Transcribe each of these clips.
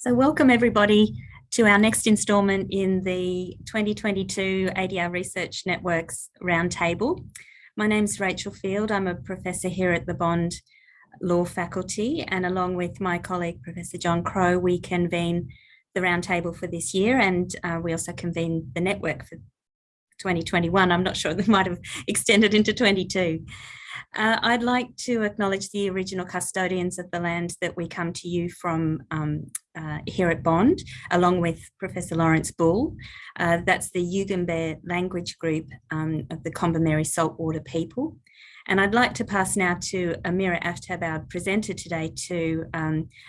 So welcome everybody to our next instalment in the 2022 ADR Research Network's Roundtable. My name's Rachel Field. I'm a professor here at the Bond Law Faculty, and along with my colleague, Professor John Crowe, we convene the Roundtable for this year, and we also convene the network for 2021. I'm not sure, they might have extended into 22. I'd like to acknowledge the original custodians of the land that we come to you from here at Bond, along with Professor Lawrence Bull. That's the Yugambeh language group of the Kombumerri Saltwater people. And I'd like to pass now to Amira Aftab, our presenter today, to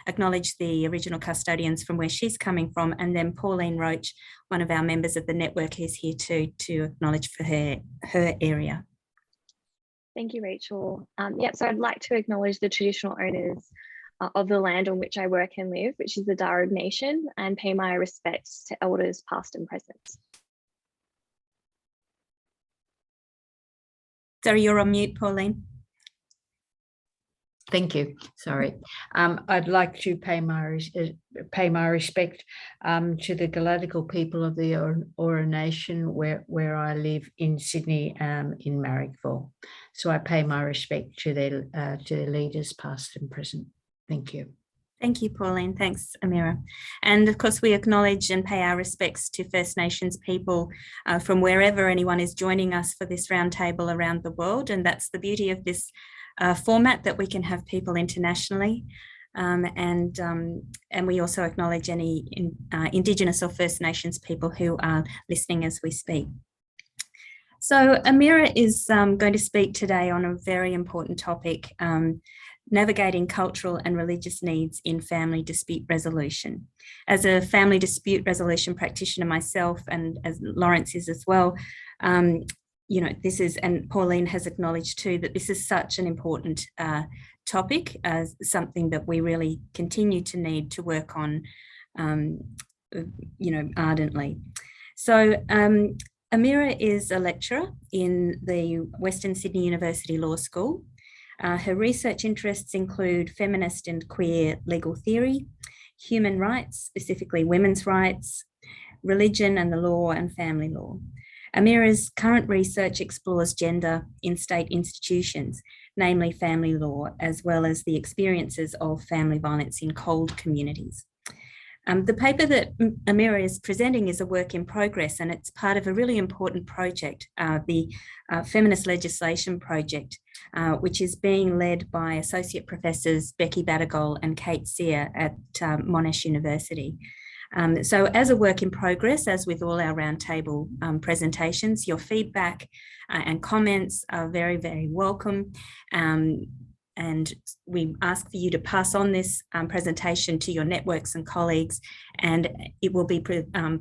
acknowledge the original custodians from where she's coming from, and then Pauline Roach, one of our members of the network, is here too to acknowledge for her area. Thank you, Rachel. So I'd like to acknowledge the traditional owners of the land on which I work and live, which is the Darug Nation, and pay my respects to elders past and present. Sorry, you're on mute, Pauline. Thank you. Sorry. I'd like to pay my respect to the Galadigal people of the Eora Nation, where I live in Sydney, in Marrickville. So I pay my respect to their leaders, past and present. Thank you. Thank you, Pauline. Thanks, Amira. And of course, we acknowledge and pay our respects to First Nations people from wherever anyone is joining us for this roundtable around the world. And that's the beauty of this format, that we can have people internationally. And we also acknowledge any Indigenous or First Nations people who are listening as we speak. So Amira is going to speak today on a very important topic, navigating cultural and religious needs in family dispute resolution. As a family dispute resolution practitioner myself, and as Lawrence is as well, you know, this is, and Pauline has acknowledged too, that this is such an important topic, as something that we really continue to need to work on, you know, ardently. So Amira is a lecturer in the Western Sydney University Law School. Her research interests include feminist and queer legal theory, human rights, specifically women's rights, religion and the law, and family law. Amira's current research explores gender in state institutions, namely family law, as well as the experiences of family violence in cold communities. The paper that Amira is presenting is a work in progress, and it's part of a really important project, the Feminist Legislation Project, which is being led by Associate Professors Becky Battergol and Kate Sear at Monash University. So as a work in progress, as with all our roundtable presentations, your feedback and comments are very, very welcome. And we ask for you to pass on this presentation to your networks and colleagues, and it will be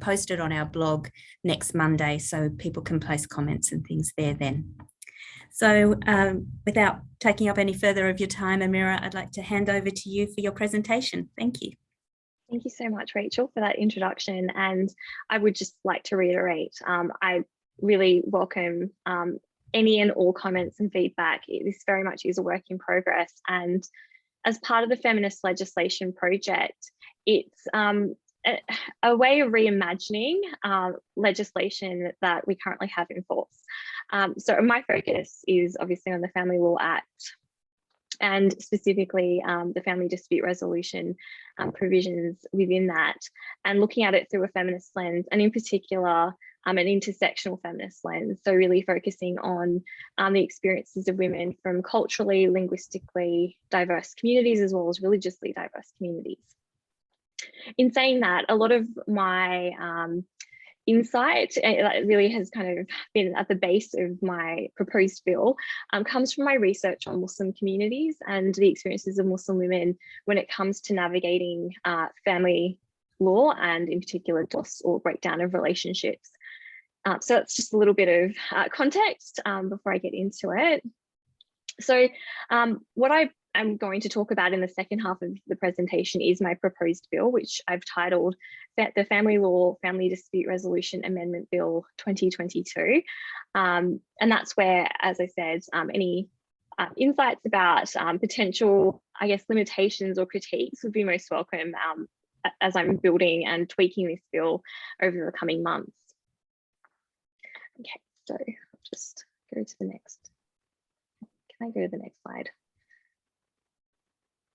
posted on our blog next Monday, so people can place comments and things there then. So without taking up any further of your time, Amira, I'd like to hand over to you for your presentation. Thank you. Thank you so much, Rachel, for that introduction. And I would just like to reiterate, I really welcome any and all comments and feedback. This very much is a work in progress. And as part of the Feminist Legislation Project, it's a way of reimagining legislation that we currently have in force. So my focus is obviously on the Family Law Act, and specifically the family dispute resolution provisions within that, and looking at it through a feminist lens, and in particular an intersectional feminist lens. So really focusing on the experiences of women from culturally, linguistically diverse communities, as well as religiously diverse communities. In saying that, a lot of my insight that really has kind of been at the base of my proposed bill comes from my research on Muslim communities and the experiences of Muslim women when it comes to navigating family law, and in particular divorce or breakdown of relationships. So that's just a little bit of context before I get into it. So what I'm going to talk about in the second half of the presentation is my proposed bill, which I've titled the Family Law Family Dispute Resolution Amendment Bill 2022. And that's where, as I said, any insights about potential, I guess, limitations or critiques would be most welcome as I'm building and tweaking this bill over the coming months. Okay, so I'll just go to the next. Can I go to the next slide?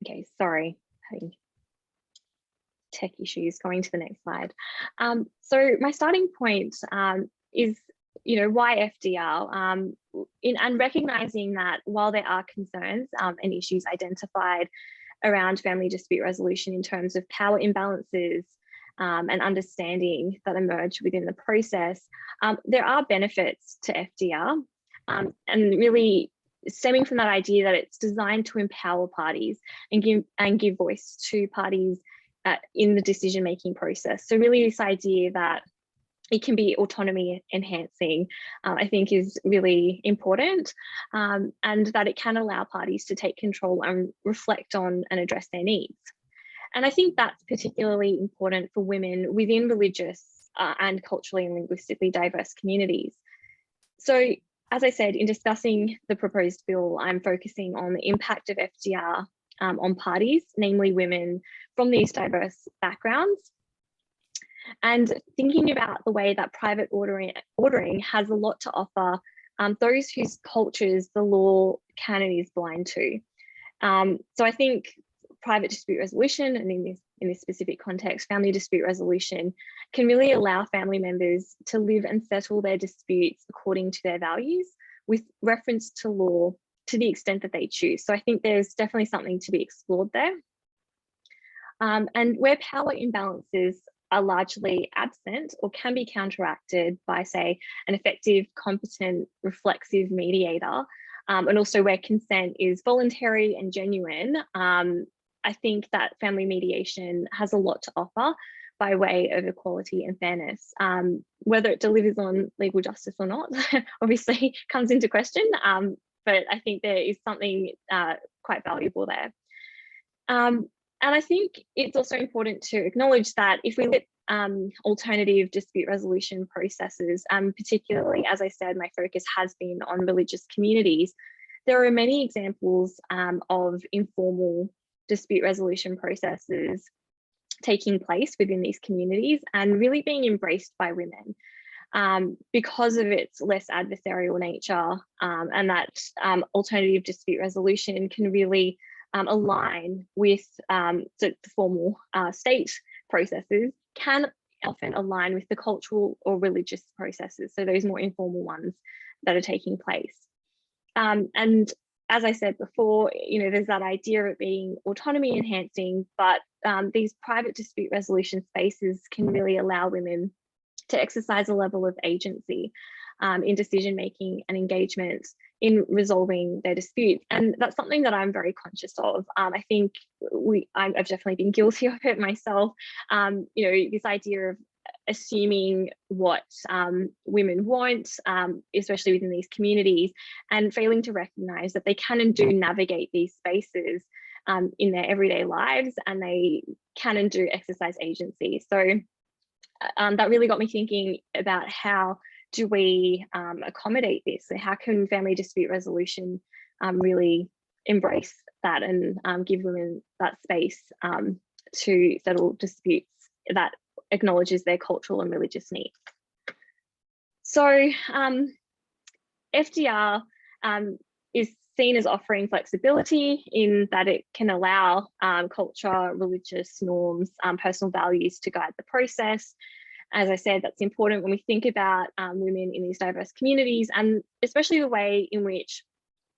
Okay, sorry, having tech issues. Going to the next slide. So my starting point is, why FDR? And recognizing that while there are concerns and issues identified around family dispute resolution in terms of power imbalances and understanding that emerge within the process, there are benefits to FDR, and really stemming from that idea that it's designed to empower parties and give voice to parties in the decision-making process. So really this idea that it can be autonomy enhancing, I think is really important, and that it can allow parties to take control and reflect on and address their needs. And I think that's particularly important for women within religious and culturally and linguistically diverse communities. So as I said, in discussing the proposed bill, I'm focusing on the impact of FDR on parties, namely women from these diverse backgrounds, and thinking about the way that private ordering has a lot to offer those whose cultures the law canon is blind to. So I think private dispute resolution, and in this specific context, family dispute resolution, can really allow family members to live and settle their disputes according to their values with reference to law to the extent that they choose. So I think there's definitely something to be explored there. And where power imbalances are largely absent or can be counteracted by, say, an effective, competent, reflexive mediator, and also where consent is voluntary and genuine, I think that family mediation has a lot to offer by way of equality and fairness. Whether it delivers on legal justice or not, obviously comes into question, but I think there is something quite valuable there. And I think it's also important to acknowledge that if we look at alternative dispute resolution processes, particularly, as I said, my focus has been on religious communities, there are many examples of informal dispute resolution processes taking place within these communities and really being embraced by women because of its less adversarial nature, and that alternative dispute resolution can really align with the formal state processes, can often align with the cultural or religious processes, so those more informal ones that are taking place. And as I said before, there's that idea of it being autonomy enhancing, but these private dispute resolution spaces can really allow women to exercise a level of agency in decision making and engagement in resolving their disputes. And that's something that I'm very conscious of. I think I've definitely been guilty of it myself. This idea of assuming what women want, especially within these communities, and failing to recognise that they can and do navigate these spaces in their everyday lives, and they can and do exercise agency. So that really got me thinking about how do we accommodate this? So how can family dispute resolution really embrace that and give women that space to settle disputes that acknowledges their cultural and religious needs? So FDR is seen as offering flexibility in that it can allow culture, religious norms, personal values to guide the process. As I said, that's important when we think about women in these diverse communities, and especially the way in which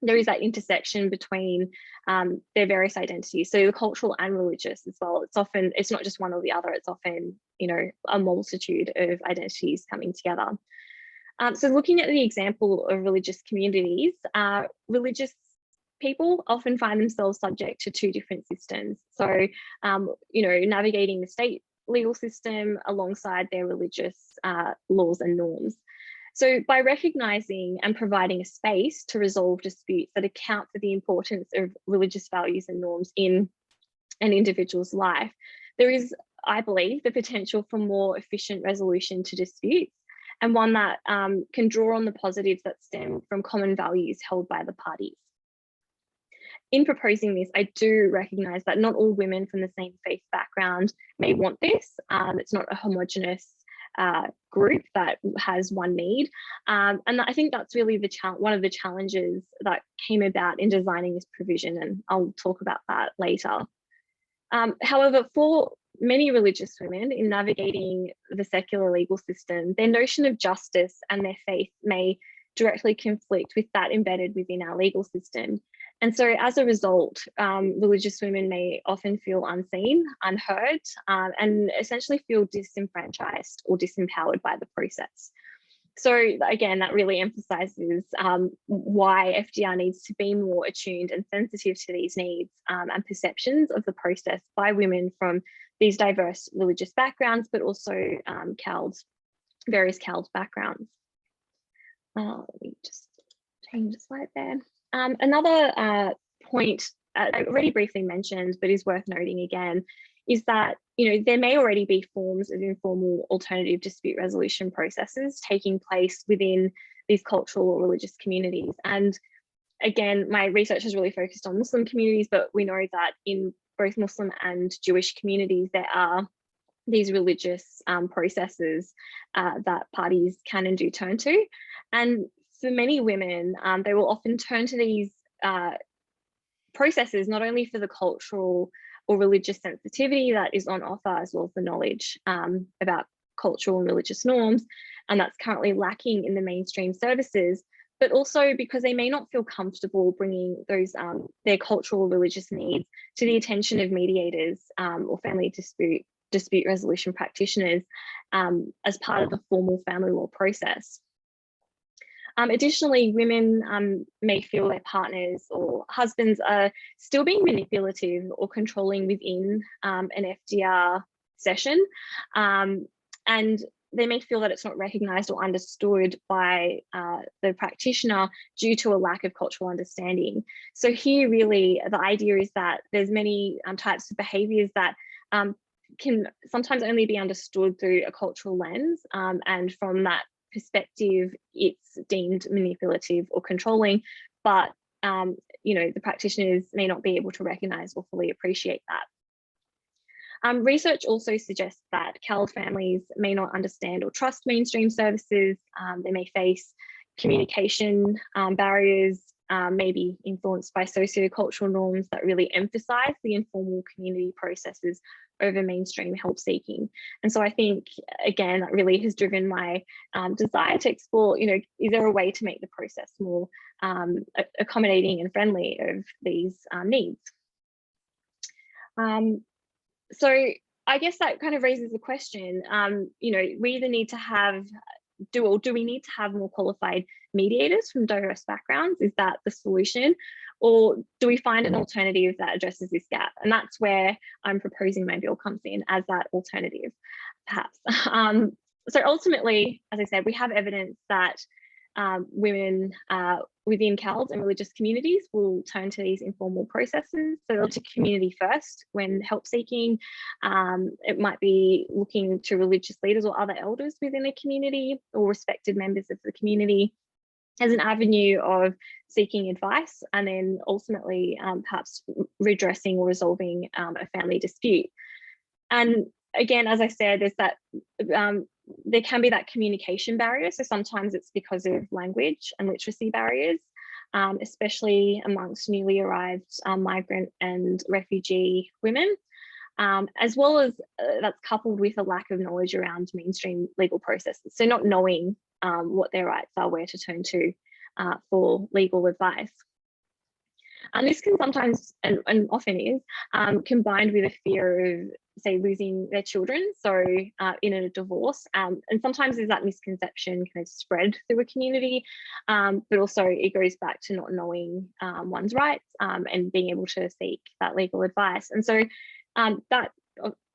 there is that intersection between their various identities, so the cultural and religious as well. It's not just one or the other, it's often, a multitude of identities coming together. So looking at the example of religious communities, religious people often find themselves subject to two different systems. So, navigating the state legal system alongside their religious laws and norms. So by recognising and providing a space to resolve disputes that account for the importance of religious values and norms in an individual's life, there is, I believe, the potential for more efficient resolution to disputes, and one that can draw on the positives that stem from common values held by the parties. in proposing this, I do recognise that not all women from the same faith background may want this. It's not a homogenous group that has one need. And I think that's really one of the challenges that came about in designing this provision, and I'll talk about that later. However, for many religious women in navigating the secular legal system, their notion of justice and their faith may directly conflict with that embedded within our legal system. And so as a result, religious women may often feel unseen, unheard, and essentially feel disenfranchised or disempowered by the process. So again, that really emphasises why FDR needs to be more attuned and sensitive to these needs and perceptions of the process by women from these diverse religious backgrounds, but also various CALD backgrounds. Let me just change the slide there. Another point I already briefly mentioned, but is worth noting again, is that there may already be forms of informal alternative dispute resolution processes taking place within these cultural or religious communities. And again, my research has really focused on Muslim communities, but we know that in both Muslim and Jewish communities, there are these religious processes that parties can and do turn to. And for many women, they will often turn to these processes not only for the cultural or religious sensitivity that is on offer, as well as the knowledge about cultural and religious norms, and that's currently lacking in the mainstream services, but also because they may not feel comfortable bringing those their cultural or religious needs to the attention of mediators or family dispute resolution practitioners as part of the formal family law process. Additionally, women may feel their partners or husbands are still being manipulative or controlling within an FDR session, and they may feel that it's not recognised or understood by the practitioner due to a lack of cultural understanding. So here really the idea is that there's many types of behaviours that can sometimes only be understood through a cultural lens, and from that perspective it's deemed manipulative or controlling, but the practitioners may not be able to recognise or fully appreciate that. Research also suggests that CALD families may not understand or trust mainstream services. They may face communication barriers, may be influenced by sociocultural norms that really emphasise the informal community processes over mainstream help seeking. And so I think, again, that really has driven my desire to explore, is there a way to make the process more accommodating and friendly of these needs? So I guess that kind of raises the question, we either need to have, do we need to have more qualified mediators from diverse backgrounds? Is that the solution? Or do we find an alternative that addresses this gap? And that's where I'm proposing my bill comes in as that alternative, perhaps. So ultimately, as I said, we have evidence that women within CALD and religious communities will turn to these informal processes. So they'll to community first when help seeking. It might be looking to religious leaders or other elders within a community or respected members of the community as an avenue of seeking advice, and then ultimately perhaps redressing or resolving a family dispute. And again, as I said, there's that there can be that communication barrier. So sometimes it's because of language and literacy barriers, especially amongst newly arrived migrant and refugee women, as well as that's coupled with a lack of knowledge around mainstream legal processes. So not knowing what their rights are, where to turn to for legal advice. And this can sometimes, and often is, combined with a fear of, say, losing their children, so in a divorce. And sometimes there's that misconception kind of spread through a community, but also it goes back to not knowing one's rights and being able to seek that legal advice. And so that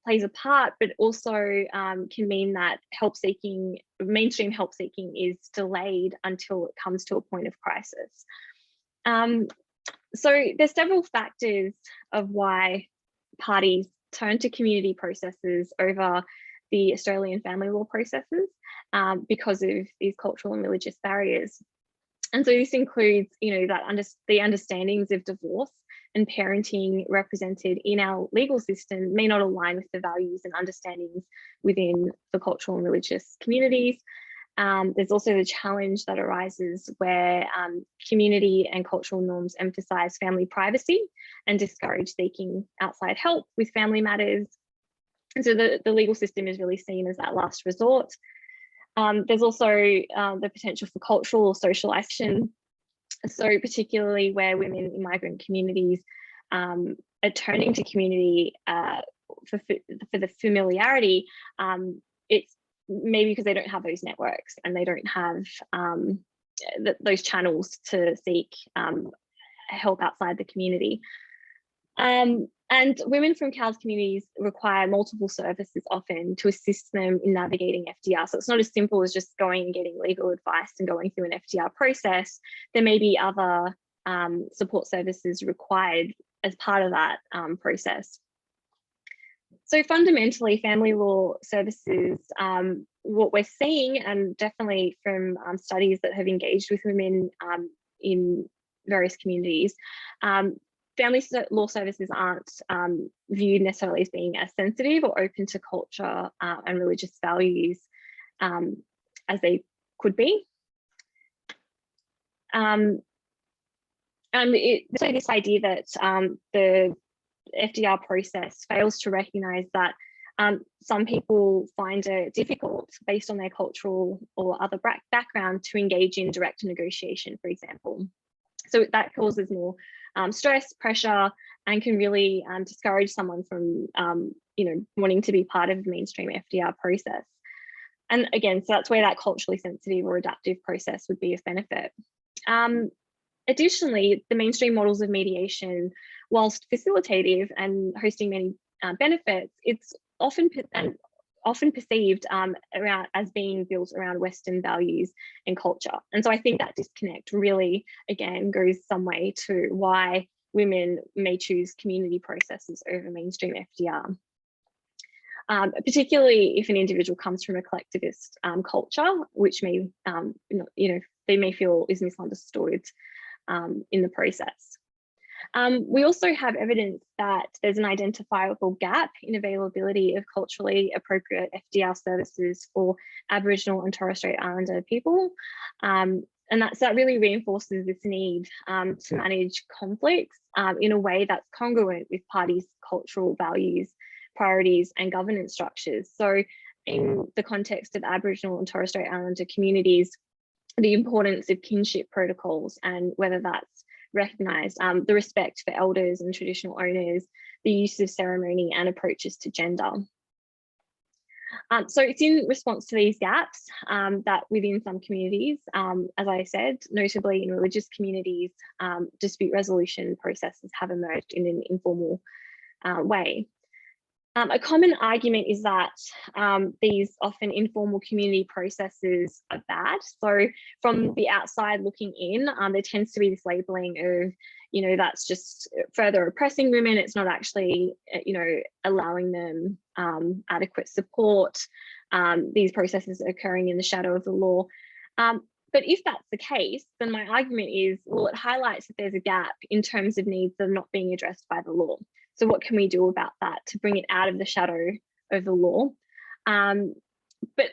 plays a part, but also can mean that help seeking, mainstream help seeking, is delayed until it comes to a point of crisis. So there's several factors of why parties turn to community processes over the Australian family law processes because of these cultural and religious barriers. And so this includes, the understandings of divorce and parenting represented in our legal system may not align with the values and understandings within the cultural and religious communities. There's also the challenge that arises where community and cultural norms emphasize family privacy and discourage seeking outside help with family matters. And so the legal system is really seen as that last resort. There's also the potential for cultural or social action. So particularly where women in migrant communities are turning to community for the familiarity, it's maybe because they don't have those networks and they don't have those channels to seek help outside the community. And women from CALS communities require multiple services often to assist them in navigating FDR. So it's not as simple as just going and getting legal advice and going through an FDR process. There may be other support services required as part of that process. So fundamentally, family law services, what we're seeing, and definitely from studies that have engaged with women in various communities, family law services aren't viewed necessarily as being as sensitive or open to culture and religious values as they could be. So this idea that the FDR process fails to recognise that some people find it difficult based on their cultural or other background to engage in direct negotiation, for example. So that causes more stress, pressure, and can really discourage someone from, wanting to be part of the mainstream FDR process. And again, so that's where that culturally sensitive or adaptive process would be of benefit. Additionally, the mainstream models of mediation, whilst facilitative and hosting many benefits, it's often perceived as being built around Western values and culture. And so I think that disconnect really, again, goes some way to why women may choose community processes over mainstream FDR. Particularly if an individual comes from a collectivist culture, which may, they may feel is misunderstood in the process. We also have evidence that there's an identifiable gap in availability of culturally appropriate FDR services for Aboriginal and Torres Strait Islander people. And that really reinforces this need to manage conflicts in a way that's congruent with parties' cultural values, priorities, and governance structures. So in the context of Aboriginal and Torres Strait Islander communities, the importance of kinship protocols and whether that's recognised, the respect for elders and traditional owners, the use of ceremony and approaches to gender. So it's in response to these gaps that within some communities, as I said, notably in religious communities, dispute resolution processes have emerged in an informal way. A common argument is that these often informal community processes are bad. So from the outside looking in, there tends to be this labeling of, that's just further oppressing women. It's not actually, allowing them adequate support. These processes are occurring in the shadow of the law. But if that's the case, then my argument is, well, it highlights that there's a gap in terms of needs that are not being addressed by the law. So what can we do about that to bring it out of the shadow of the law? But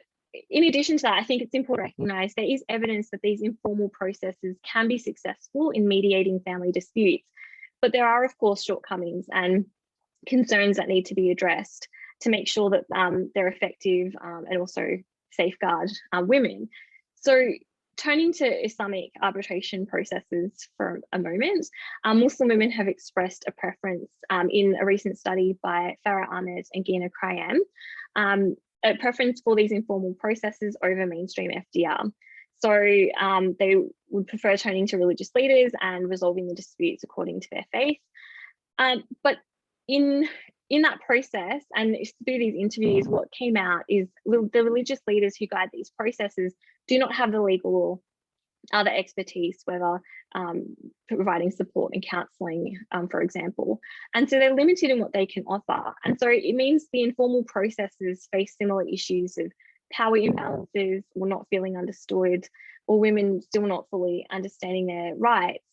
in addition to that, I think it's important to recognise there is evidence that these informal processes can be successful in mediating family disputes. But there are, of course, shortcomings and concerns that need to be addressed to make sure that they're effective and also safeguard women. So turning to Islamic arbitration processes for a moment, Muslim women have expressed a preference in a recent study by Farah Ahmed and Gina Krayam, a preference for these informal processes over mainstream FDR. So they would prefer turning to religious leaders and resolving the disputes according to their faith. But in that process and through these interviews, what came out is the religious leaders who guide these processes do not have the legal or other expertise, whether providing support and counselling, for example. And so they're limited in what they can offer. And so it means the informal processes face similar issues of power imbalances or not feeling understood, or women still not fully understanding their rights.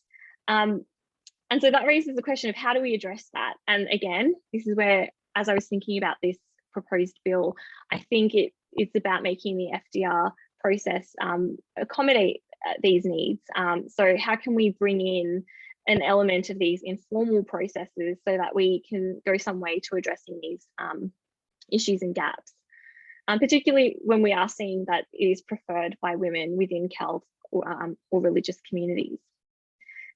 And And so that raises the question of how do we address that? And again, this is where, as I was thinking about this proposed bill, I think it's about making the FDR process accommodate these needs. So how can we bring in an element of these informal processes so that we can go some way to addressing these issues and gaps, particularly when we are seeing that it is preferred by women within CALD or religious communities.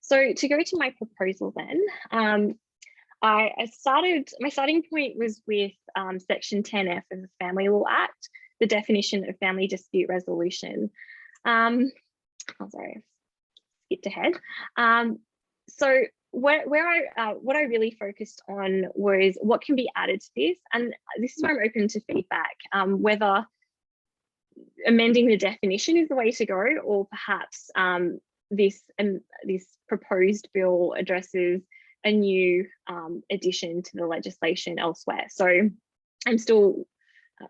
So to go to my proposal then, my starting point was with Section 10F of the Family Law Act, the definition of family dispute resolution. Oh, sorry, skipped ahead. So what I really focused on was what can be added to this, and this is where I'm open to feedback, whether amending the definition is the way to go, or perhaps this proposed bill addresses a new addition to the legislation elsewhere. So I'm still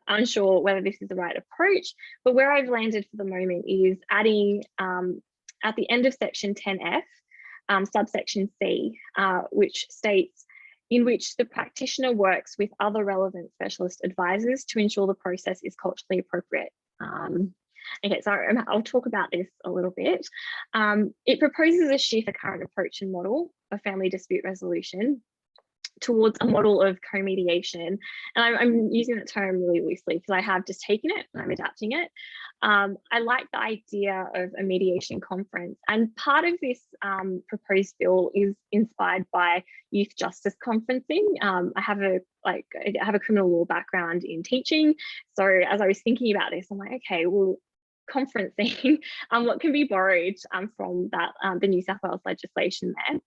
unsure whether this is the right approach, but where I've landed for the moment is adding at the end of Section 10F, subsection C, which states, in which the practitioner works with other relevant specialist advisors to ensure the process is culturally appropriate. Okay, so I'll talk about this a little bit. It proposes a shift the current approach and model of family dispute resolution towards a model of co-mediation. And I'm using that term really loosely because I have just taken it and I'm adapting it. I like the idea of a mediation conference, and part of this proposed bill is inspired by youth justice conferencing. I have a criminal law background in teaching, so as I was thinking about this, I'm like, okay, well, conferencing, what can be borrowed from that the New South Wales legislation there.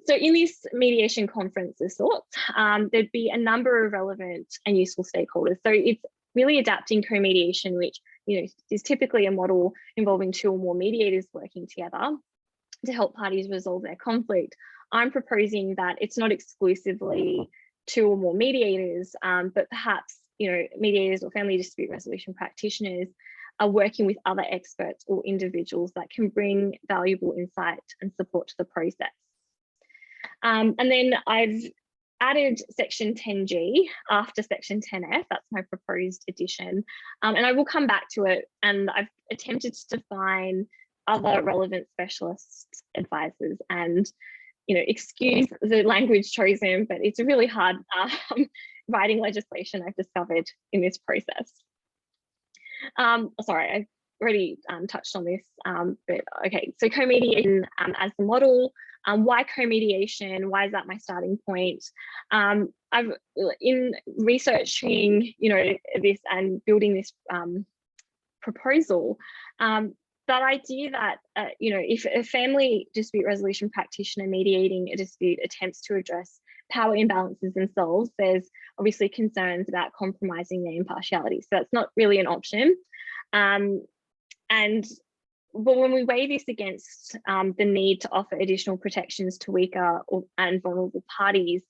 So in this mediation conference of sorts, there'd be a number of relevant and useful stakeholders. So it's really adapting co-mediation, which is typically a model involving 2 or more mediators working together to help parties resolve their conflict. I'm proposing that it's not exclusively 2 or more mediators, but perhaps mediators or family dispute resolution practitioners are working with other experts or individuals that can bring valuable insight and support to the process. And then I've added Section 10G after Section 10F. That's my proposed addition. And I will come back to it. And I've attempted to define other relevant specialist advisors, and excuse the language chosen, but it's a really hard writing legislation I've discovered in this process. Sorry, I've already touched on this, but okay, so co-mediation as the model. Why co-mediation? Why is that my starting point? I've in researching, this and building this proposal, that idea that, if a family dispute resolution practitioner mediating a dispute attempts to address power imbalances themselves, there's obviously concerns about compromising their impartiality. So that's not really an option. But when we weigh this against the need to offer additional protections to weaker and vulnerable parties,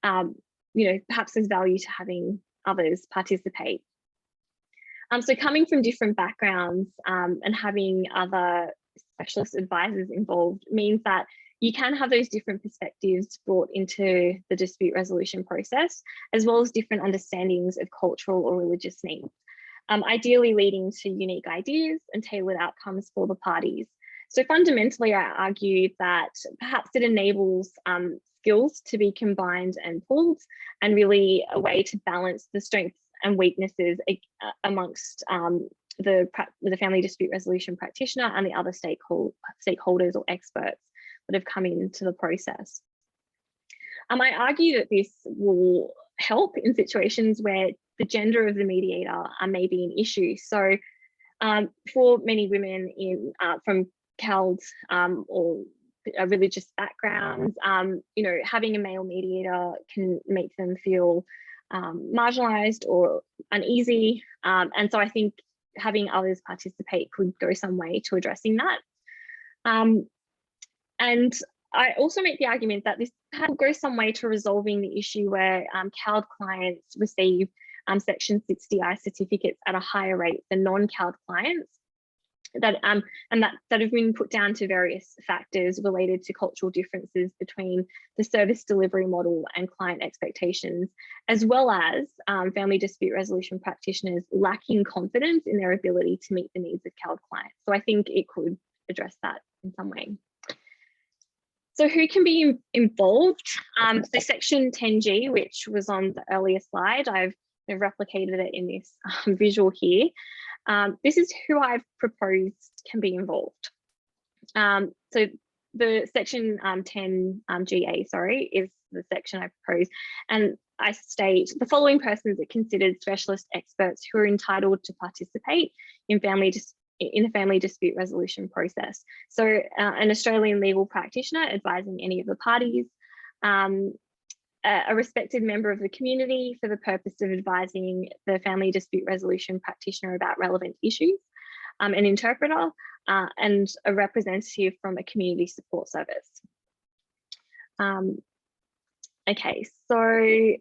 perhaps there's value to having others participate. So coming from different backgrounds and having other specialist advisors involved means that you can have those different perspectives brought into the dispute resolution process, as well as different understandings of cultural or religious needs. Ideally leading to unique ideas and tailored outcomes for the parties. So fundamentally, I argue that perhaps it enables skills to be combined and pooled, and really a way to balance the strengths and weaknesses amongst the family dispute resolution practitioner and the other stakeholders or experts that have come into the process. I argue that this will help in situations where the gender of the mediator may be an issue. So for many women from CALD or religious backgrounds, having a male mediator can make them feel marginalized or uneasy. And so I think having others participate could go some way to addressing that. And I also make the argument that this can go some way to resolving the issue where CALD clients receive Section 60I certificates at a higher rate than non-CALD clients. that have been put down to various factors related to cultural differences between the service delivery model and client expectations, as well as family dispute resolution practitioners lacking confidence in their ability to meet the needs of CALD clients. So I think it could address that in some way. So who can be involved? So section 10G, which was on the earlier slide, I've replicated it in this visual here. This is who I've proposed can be involved. So the section 10 GA, sorry, is the section I propose. And I state the following persons are considered specialist experts who are entitled to participate in the family dispute resolution process. So an Australian legal practitioner advising any of the parties, a respected member of the community for the purpose of advising the family dispute resolution practitioner about relevant issues, an interpreter, and a representative from a community support service. Okay, so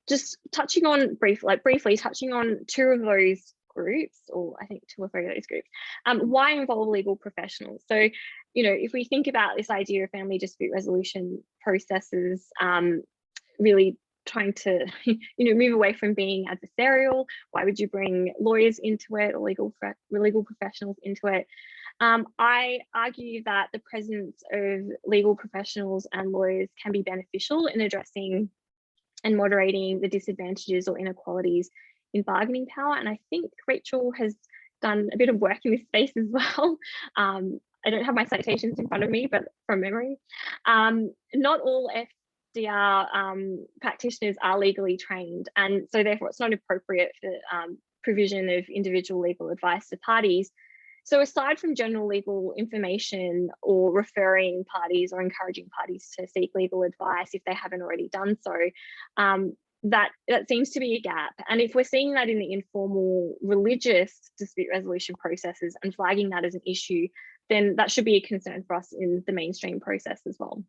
just touching on briefly touching on two of those groups, or I think 2 or 3 of those groups. Why involve legal professionals? So, if we think about this idea of family dispute resolution processes, really trying to, move away from being adversarial, why would you bring lawyers into it or legal professionals into it? I argue that the presence of legal professionals and lawyers can be beneficial in addressing and moderating the disadvantages or inequalities in bargaining power. And I think Rachel has done a bit of work in this space as well. I don't have my citations in front of me, but from memory. Not all FDR practitioners are legally trained, and so therefore it's not appropriate for provision of individual legal advice to parties. So aside from general legal information or referring parties or encouraging parties to seek legal advice if they haven't already done so, that seems to be a gap. And if we're seeing that in the informal religious dispute resolution processes and flagging that as an issue, then that should be a concern for us in the mainstream process as well.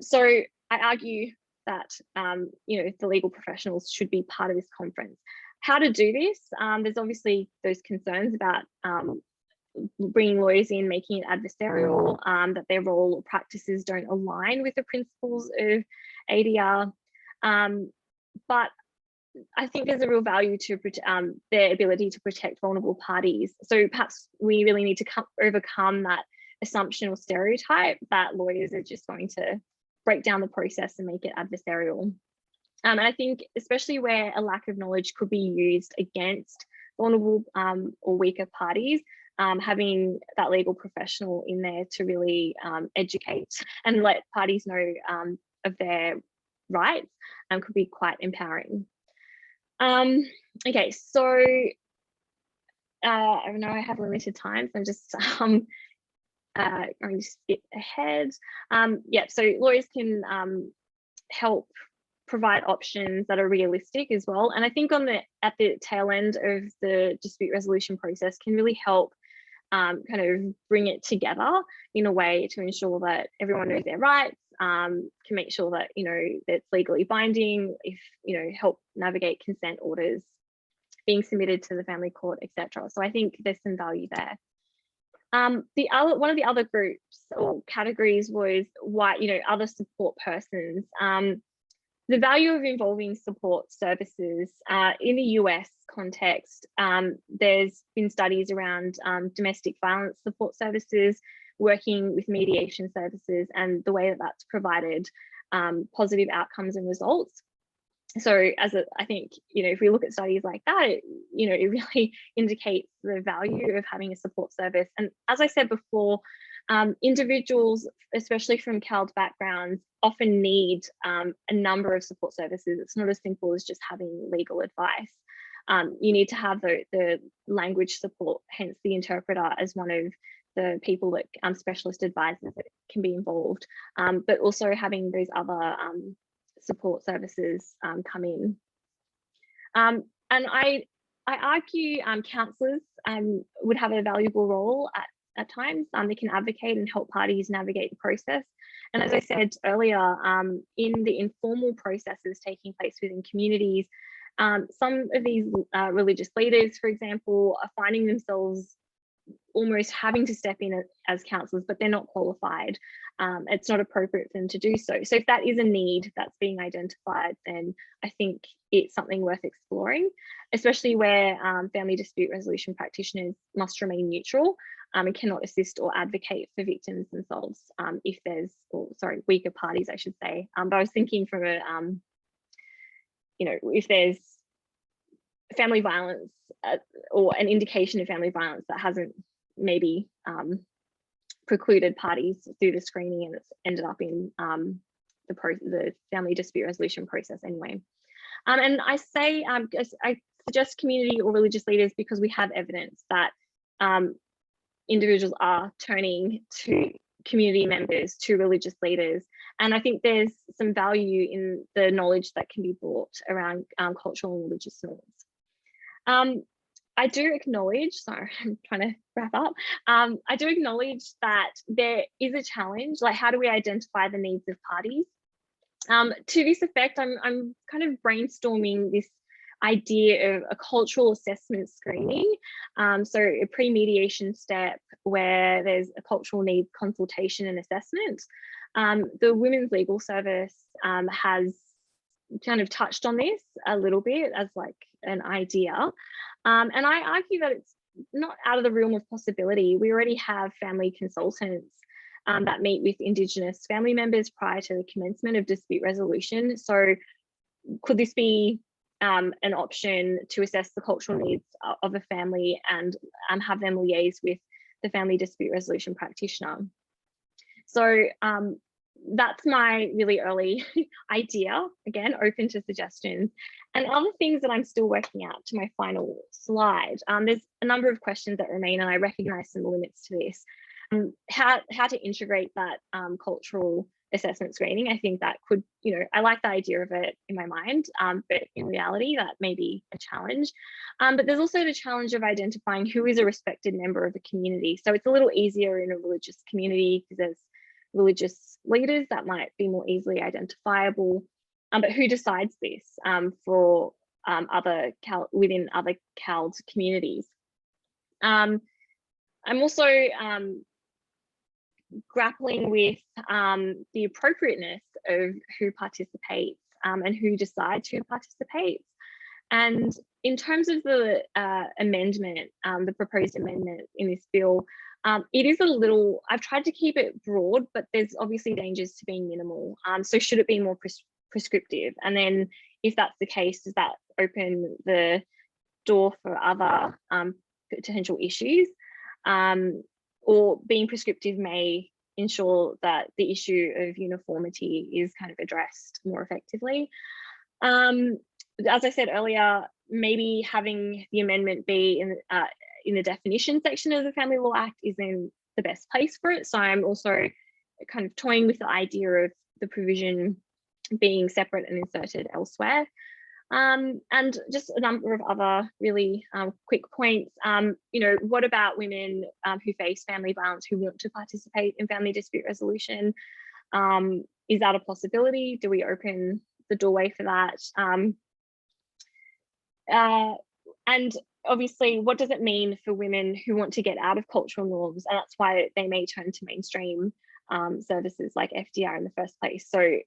So I argue that the legal professionals should be part of this conference. How to do this? There's obviously those concerns about bringing lawyers in, making it adversarial, that their role or practices don't align with the principles of ADR. But I think there's a real value to their ability to protect vulnerable parties. So perhaps we really need to overcome that assumption or stereotype that lawyers are just going to break down the process and make it adversarial. And I think especially where a lack of knowledge could be used against vulnerable or weaker parties, having that legal professional in there to really educate and let parties know of their rights could be quite empowering. Okay, so I know I have limited time, so I'm just going to skip ahead. Yeah, so lawyers can help provide options that are realistic as well. And I think at the tail end of the dispute resolution process can really help kind of bring it together in a way to ensure that everyone knows their rights, can make sure that, that it's legally binding, if, help navigate consent orders being submitted to the family court, etc. So I think there's some value there. One of the other groups or categories was other support persons. The value of involving support services in the US context, there's been studies around domestic violence support services, working with mediation services, and the way that that's provided positive outcomes and results. So I think, if we look at studies like that, it really indicates the value of having a support service. And as I said before, individuals, especially from CALD backgrounds, often need a number of support services. It's not as simple as just having legal advice. You need to have the language support, hence the interpreter as one of the people that specialist advisors that can be involved, but also having those other support services come in. And I argue counsellors would have a valuable role at times. They can advocate and help parties navigate the process. And as I said earlier, in the informal processes taking place within communities, Some of these religious leaders, for example, are finding themselves almost having to step in as counsellors, but they're not qualified. It's not appropriate for them to do so. So if that is a need that's being identified, then I think it's something worth exploring, especially where family dispute resolution practitioners must remain neutral and cannot assist or advocate for victims themselves if there's, weaker parties, I should say. But I was thinking from a, if there's family violence or an indication of family violence that hasn't maybe precluded parties through the screening, and it's ended up in the family dispute resolution process anyway. And I say, I suggest community or religious leaders because we have evidence that individuals are turning to community members, to religious leaders. And I think there's some value in the knowledge that can be brought around cultural and religious norms. I do acknowledge, sorry, I'm trying to wrap up. I do acknowledge that there is a challenge, like how do we identify the needs of parties? To this effect, I'm kind of brainstorming this idea of a cultural assessment screening. So a pre-mediation step where there's a cultural needs consultation and assessment. The Women's Legal Service has kind of touched on this a little bit as like an idea. And I argue that it's not out of the realm of possibility. We already have family consultants that meet with Indigenous family members prior to the commencement of dispute resolution. So could this be an option to assess the cultural needs of a family and have them liaise with the family dispute resolution practitioner? So that's my really early idea, again, open to suggestions. And other things that I'm still working out to my final slide. There's a number of questions that remain, and I recognize some limits to this. How to integrate that cultural assessment screening. I think that could, I like the idea of it in my mind, but in reality, that may be a challenge. But there's also the challenge of identifying who is a respected member of a community. So it's a little easier in a religious community because there's religious leaders that might be more easily identifiable. But who decides this for within other CALD communities? I'm also grappling with the appropriateness of who participates and who decides who participates. And in terms of the amendment, the proposed amendment in this bill, it is a little, I've tried to keep it broad, but there's obviously dangers to being minimal. So should it be more prescriptive? And then if that's the case, does that open the door for other potential issues? Or being prescriptive may ensure that the issue of uniformity is kind of addressed more effectively. As I said earlier, maybe having the amendment be in the definition section of the Family Law Act isn't the best place for it. So I'm also kind of toying with the idea of the provision being separate and inserted elsewhere. And just a number of other really quick points. What about women who face family violence who want to participate in family dispute resolution? Is that a possibility? Do we open the doorway for that? And obviously, what does it mean for women who want to get out of cultural norms? And that's why they may turn to mainstream services like FDR in the first place. So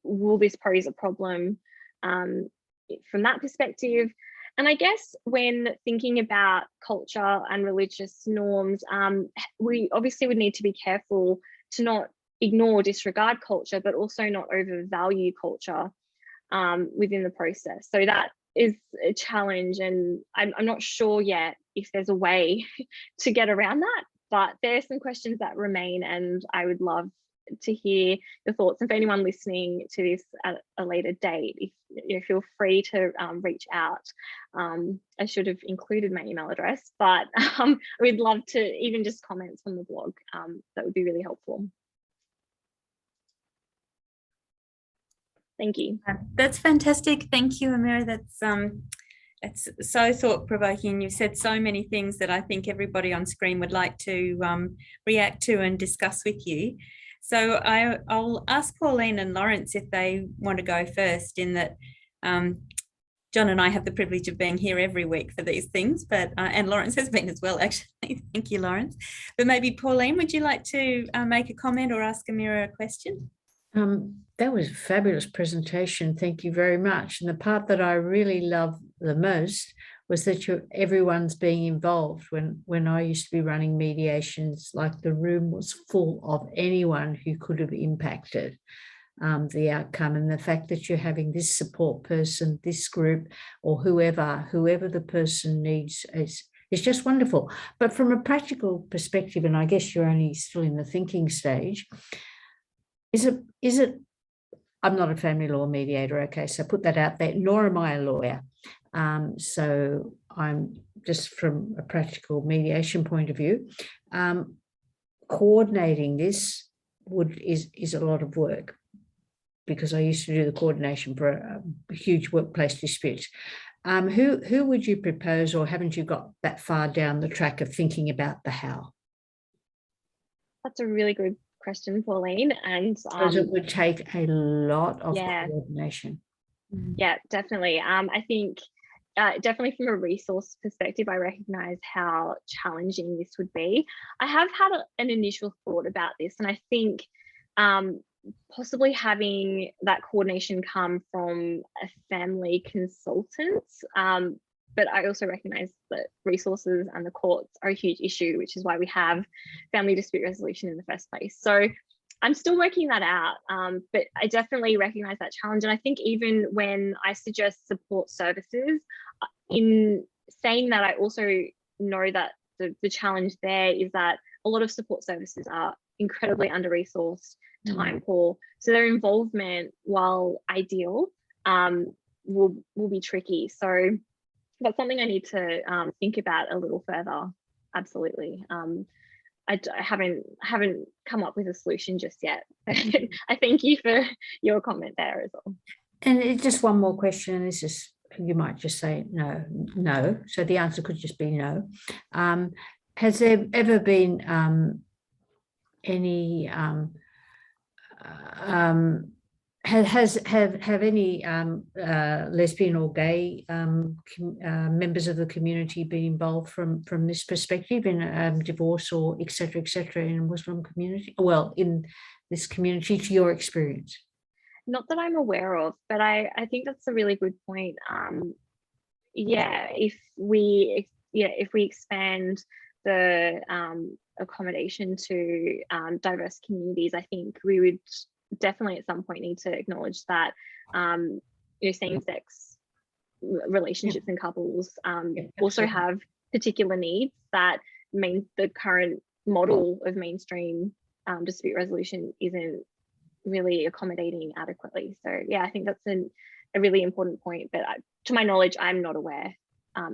will this pose a problem from that perspective? And I guess when thinking about culture and religious norms, we obviously would need to be careful to not ignore or disregard culture, but also not overvalue culture within the process. So that is a challenge, and I'm not sure yet if there's a way to get around that, but there are some questions that remain, and I would love to hear your thoughts. And for anyone listening to this at a later date, if feel free to reach out. I should have included my email address, but we'd love to even just comments from the blog. That would be really helpful. Thank you. That's fantastic. Thank you, Amira. That's so thought-provoking. You've said so many things that I think everybody on screen would like to react to and discuss with you. So I'll ask Pauline and Lawrence if they want to go first, in that John and I have the privilege of being here every week for these things, but and Lawrence has been as well, actually. Thank you, Lawrence. But maybe Pauline, would you like to make a comment or ask Amira a question? That was a fabulous presentation. Thank you very much. And the part that I really love the most was that everyone's being involved. When I used to be running mediations, like the room was full of anyone who could have impacted the outcome, and the fact that you're having this support person, this group, or whoever the person needs is just wonderful. But from a practical perspective, and I guess you're only still in the thinking stage, is it, I'm not a family law mediator, okay, so put that out there, nor am I a lawyer. So I'm just from a practical mediation point of view, coordinating this is a lot of work, because I used to do the coordination for huge workplace disputes. Who would you propose, or haven't you got that far down the track of thinking about the how? That's a really good question, Pauline. And because it would take a lot of coordination. Yeah, definitely. I think definitely from a resource perspective, I recognize how challenging this would be. I have had an initial thought about this, and I think possibly having that coordination come from a family consultant. But I also recognize that resources and the courts are a huge issue, which is why we have family dispute resolution in the first place. So I'm still working that out, but I definitely recognize that challenge. And I think even when I suggest support services, in saying that, I also know that the challenge there is that a lot of support services are incredibly under-resourced, time poor. So their involvement, while ideal, will be tricky. So that's something I need to think about a little further. Absolutely. I haven't come up with a solution just yet. I thank you for your comment there as well. And just one more question, and this is, you might just say no. So the answer could just be no. Has there ever been any have any lesbian or gay members of the community been involved from this perspective in divorce or et cetera, in a Muslim community? Well, in this community, to your experience? Not that I'm aware of, but I think that's a really good point. If we expand the accommodation to diverse communities, I think we would definitely at some point need to acknowledge that same-sex relationships and couples also have particular needs that mean the current model of mainstream dispute resolution isn't really accommodating adequately. So yeah, I think that's a really important point, but to my knowledge, I'm not aware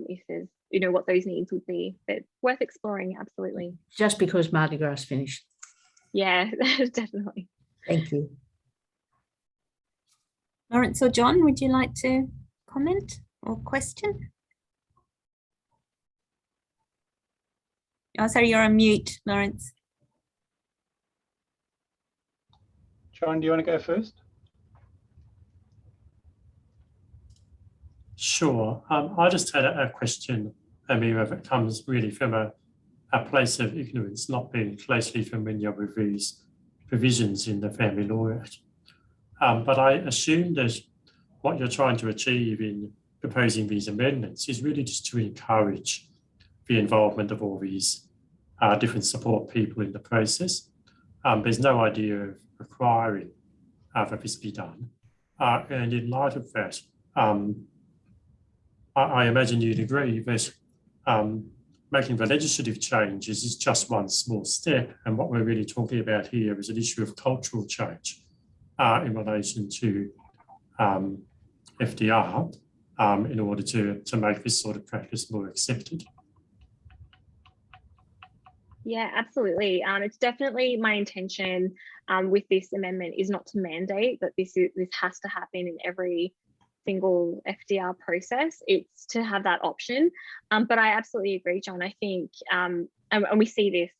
if there's what those needs would be, but worth exploring. Absolutely. Just because Mardi Gras finished. Yeah, definitely. Thank you. Lawrence or John, would you like to comment or question? Oh, sorry, you're on mute, Lawrence. John, do you want to go first? Sure. I just had a question, Amira, that comes really from a place of ignorance, not being closely familiar with these provisions in the Family Law Act. But I assume that what you're trying to achieve in proposing these amendments is really just to encourage the involvement of all these different support people in the process. There's no idea of requiring that this be done. And in light of that, I imagine you'd agree that making the legislative changes is just one small step. And what we're really talking about here is an issue of cultural change in relation to FDR in order to make this sort of practice more accepted. Yeah, absolutely. It's definitely my intention with this amendment is not to mandate that this has to happen in every single FDR process. It's to have that option. But I absolutely agree, John. I think, and we see this,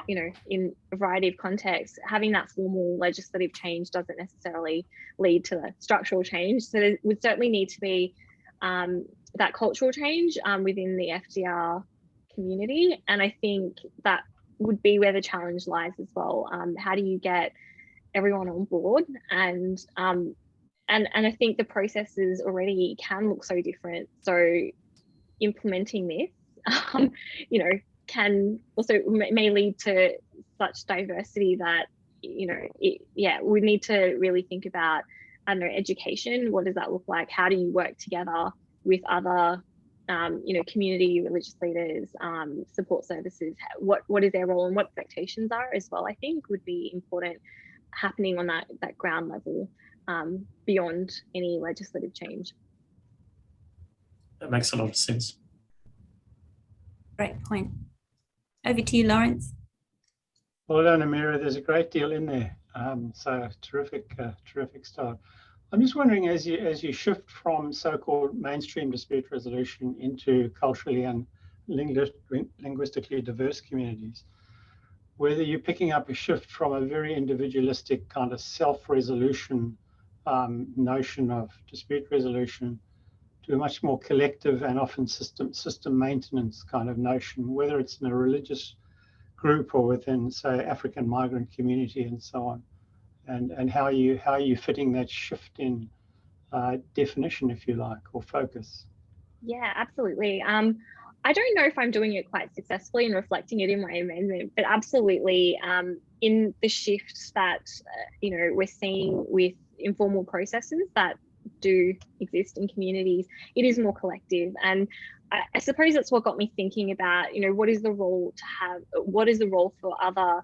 in a variety of contexts, having that formal legislative change doesn't necessarily lead to structural change. So there would certainly need to be that cultural change within the FDR community. And I think that would be where the challenge lies as well. How do you get everyone on board? And I think the processes already can look so different. So implementing this, you know, can also may lead to such diversity that, you know, we need to really think about, I don't know, education. What does that look like? How do you work together with other, you know, community, religious leaders, support services? What is their role and what expectations are as well, I think would be important happening on that ground level, beyond any legislative change. That makes a lot of sense. Great point. Over to you, Lawrence. Well done, Amira. There's a great deal in there. So terrific start. I'm just wondering, as you shift from so-called mainstream dispute resolution into culturally and linguistically diverse communities, whether you're picking up a shift from a very individualistic kind of self-resolution notion of dispute resolution to a much more collective and often system maintenance kind of notion, whether it's in a religious group or within, say, African migrant community and so on, and how are you fitting that shift in definition, if you like, or focus? Yeah, absolutely. I don't know if I'm doing it quite successfully and reflecting it in my amendment, but absolutely, in the shifts that you know, we're seeing with informal processes that do exist in communities, it is more collective. And I suppose that's what got me thinking about, you know, what is the role for other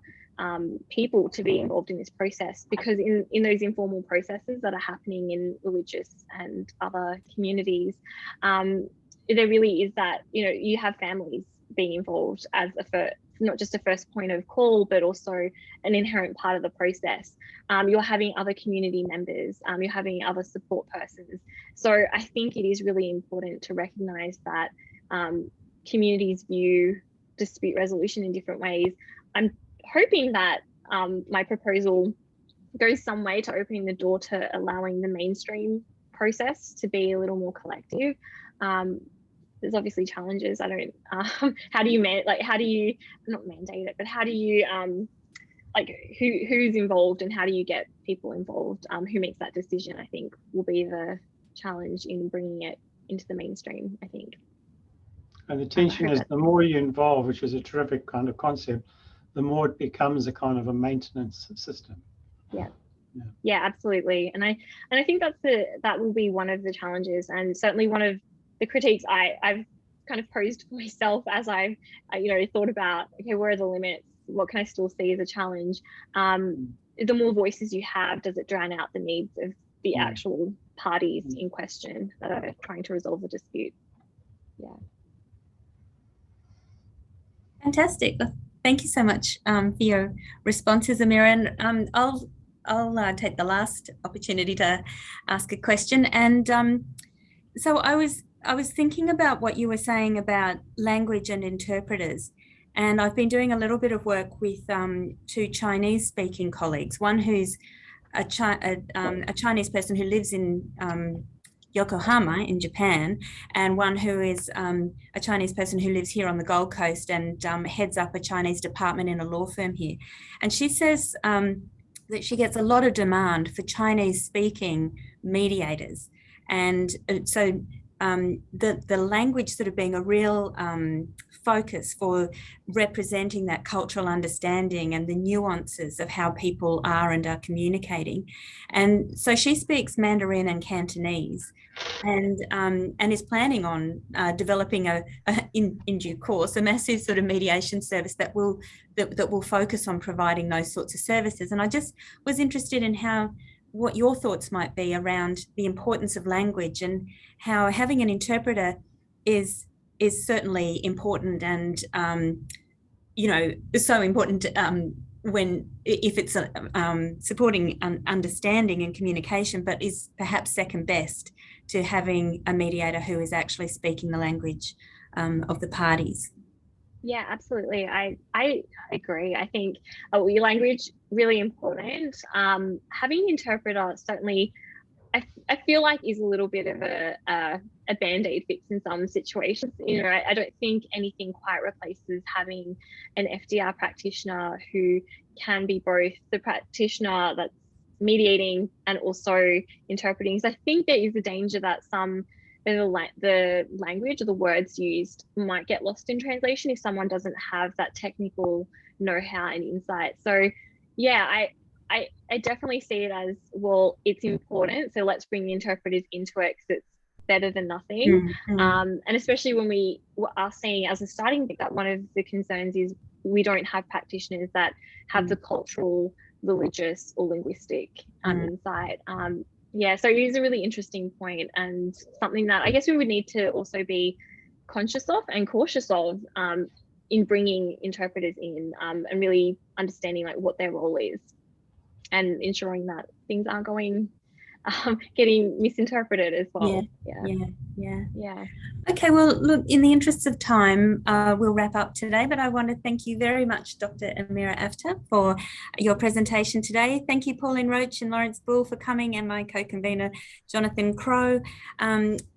people to be involved in this process? Because in those informal processes that are happening in religious and other communities, there really is that, you know, you have families being involved as not just a first point of call, but also an inherent part of the process. You're having other community members, you're having other support persons. So I think it is really important to recognise that communities view dispute resolution in different ways. I'm hoping that my proposal goes some way to opening the door to allowing the mainstream process to be a little more collective. There's obviously challenges. I don't, how do you not mandate it, but how do you, like who's involved and how do you get people involved? Who makes that decision, I think, will be the challenge in bringing it into the mainstream, I think. And the tension is the more you involve, which is a terrific kind of concept, the more it becomes a kind of a maintenance system. Yeah, absolutely. And I think that will be one of the challenges, and certainly one of the critiques I've kind of posed for myself as I've you know, thought about, okay, where are the limits? What can I still see as a challenge? The more voices you have, does it drown out the needs of the actual parties in question that are trying to resolve the dispute? Yeah. Fantastic. Thank you so much for your responses, Amira. And I'll take the last opportunity to ask a question. And so I was thinking about what you were saying about language and interpreters. And I've been doing a little bit of work with two Chinese-speaking colleagues, one who's a Chinese person who lives in Yokohama in Japan, and one who is a Chinese person who lives here on the Gold Coast and heads up a Chinese department in a law firm here. And she says that she gets a lot of demand for Chinese-speaking mediators. And so the language sort of being a real focus for representing that cultural understanding and the nuances of how people are and are communicating. And so she speaks Mandarin and Cantonese, and is planning on developing in due course a massive sort of mediation service that will focus on providing those sorts of services. And I just was interested in what your thoughts might be around the importance of language and how having an interpreter is certainly important, and you know, so important if it's supporting understanding and communication, but is perhaps second best to having a mediator who is actually speaking the language of the parties. Yeah, absolutely. I agree. I think your language really important. Having an interpreter certainly I feel like is a little bit of a band-aid fix in some situations. You know, I don't think anything quite replaces having an FDR practitioner who can be both the practitioner that's mediating and also interpreting. So I think there is a danger that the language or the words used might get lost in translation if someone doesn't have that technical know-how and insight. So yeah, I definitely see it as, well, it's important, so let's bring the interpreters into it because it's better than nothing. And especially when we are seeing as a starting point that one of the concerns is we don't have practitioners that have the cultural, religious or linguistic insight. Yeah, so it is a really interesting point and something that I guess we would need to also be conscious of and cautious of in bringing interpreters in and really understanding like what their role is and ensuring that things aren't getting misinterpreted as well. Yeah. Okay, well, look, in the interests of time, we'll wrap up today, but I want to thank you very much, Dr. Amira Aftab, for your presentation today. Thank you, Pauline Roach and Lawrence Bull, for coming, and my co-convener, Jonathan Crow.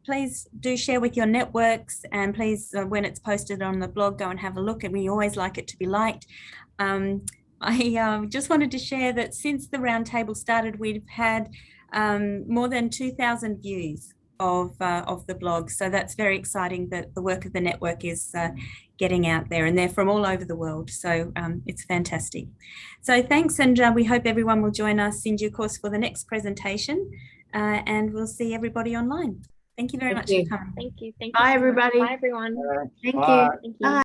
Please do share with your networks, and please, when it's posted on the blog, go and have a look, and we always like it to be liked. I just wanted to share that since the Roundtable started, we've had more than 2,000 views of the blog. So that's very exciting that the work of the network is getting out there, and they're from all over the world. So it's fantastic. So thanks, and we hope everyone will join us in due course for the next presentation, and we'll see everybody online. Thank you very much for coming. Thank you. Bye, everybody. Bye, everyone. Thank Bye. you. Thank you. Bye.